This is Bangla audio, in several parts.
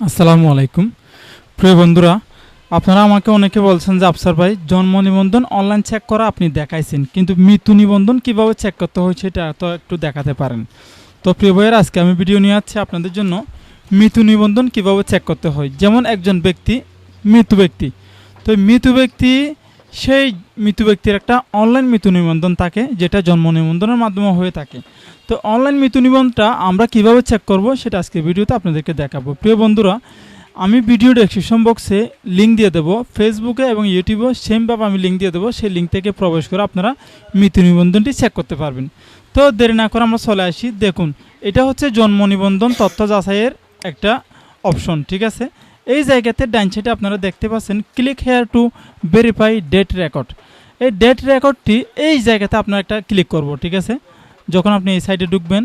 আসসালামু আলাইকুম প্রিয় বন্ধুরা, আপনারা আমাকে অনেকে বলছেন যে আফসার ভাই, জন্ম নিবন্ধন অনলাইন চেক করা আপনি দেখাইছেন, কিন্তু মৃত্যু নিবন্ধন কিভাবে চেক করতে হয় সেটা তো একটু দেখাতে পারেন। তো প্রিয় ভাইয়ের, আজকে আমি ভিডিও নিয়ে আসছি আপনাদের জন্য মৃত্যু নিবন্ধন কিভাবে চেক করতে হয়। যেমন একজন ব্যক্তি মৃত ব্যক্তি, তো মৃত ব্যক্তি, সেই মৃত ব্যক্তির একটা অনলাইন মৃত্যু নিবন্ধন থাকে, যেটা জন্ম নিবন্ধনের মাধ্যমে হয়ে থাকে। তো অনলাইন মৃত্যু নিবন্ধনটা আমরা কিভাবে চেক করব সেটা আজকে ভিডিওতে আপনাদেরকে দেখাবো। প্রিয় বন্ধুরা, আমি ভিডিও ডেসক্রিপশন বক্সে লিঙ্ক দিয়ে দেবো, ফেসবুকে এবং ইউটিউবে সেমভাবে আমি লিঙ্ক দিয়ে দেবো। সেই লিঙ্ক থেকে প্রবেশ করে আপনারা মৃত্যু নিবন্ধনটি চেক করতে পারবেন। তো দেরি না করে আমরা চলে আসি। দেখুন, এটা হচ্ছে জন্ম নিবন্ধন তথ্য যাচাইয়ের একটা অপশন, ঠিক আছে। এই জায়গাতে ডান সাইডে আপনারা দেখতে পাচ্ছেন click here to verify date record. এই ডেট রেকর্ডটি এই জায়গাতে আপনারা একটা ক্লিক করব, ঠিক আছে। যখন আপনি এই সাইডে ঢুকবেন,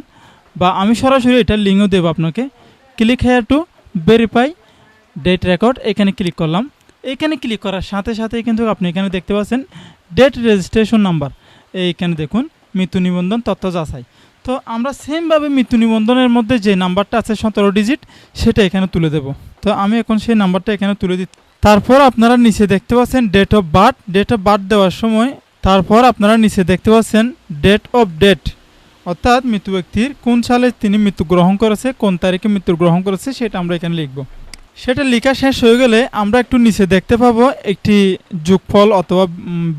বা আমি সরাসরি এটা লিঙ্কও দেবো আপনাকে, click here to verify date record, এখানে ক্লিক করলাম। এখানে ক্লিক করার সাথে সাথেই কিন্তু আপনি এখানে দেখতে পাচ্ছেন ডেট রেজিস্ট্রেশন নাম্বার। এইখানে দেখুন মৃত্যু নিবন্ধন তথ্য যাচাই। তো আমরা সেমভাবে মৃত্যু নিবন্ধনের মধ্যে যে নাম্বারটা আছে 17 ডিজিট, সেটা এখানে তুলে দেব। তো আমি এখন সেই নাম্বারটা এখানে তুলে দিই। তারপর আপনারা নিচে দেখতে পাচ্ছেন date of birth. Date of birth দেওয়ার সময় তারপর আপনারা নিচে দেখতে পাচ্ছেন ডেট অফ ডেট, অর্থাৎ মৃত্যু ব্যক্তির কোন সালে তিনি মৃত্যুগ্রহণ করেছে, কোন তারিখে মৃত্যুগ্রহণ করেছে, সেটা আমরা এখানে লিখব। সেটা লেখা শেষ হয়ে গেলে আমরা একটু নিচে দেখতে পাবো একটি যোগফল অথবা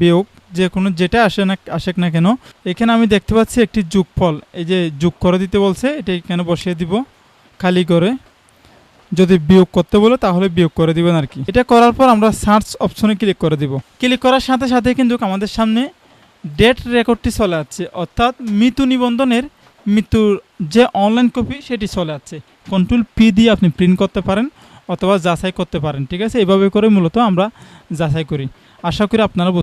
বিয়োগ, যে কোনো যেটা আসেক না কেন, এখানে আমি দেখতে পাচ্ছি একটি যোগফল। এই যে যোগ করে দিতে বলছে, এটা এখানে বসিয়ে দিব খালি করে। যদি বিয়োগ করতে বলে তাহলে বিয়োগ করে দিবেন আর কি। এটা করার পর আমরা সার্চ অপশনে ক্লিক করে দিব। ক্লিক করার সাথে সাথে কিন্তু আমাদের সামনে ডেট রেকর্ডটি চলে যাচ্ছে, অর্থাৎ মৃত্যু নিবন্ধনের মৃত্যুর যে অনলাইন কপি সেটি চলে যাচ্ছে। কন্ট্রোল পি দিয়ে আপনি প্রিন্ট করতে পারেন অথবা যাচাই করতে পারেন, ঠিক আছে। এইভাবে করে মূলত আমরা যাচাই করি। আশা করি আপনারা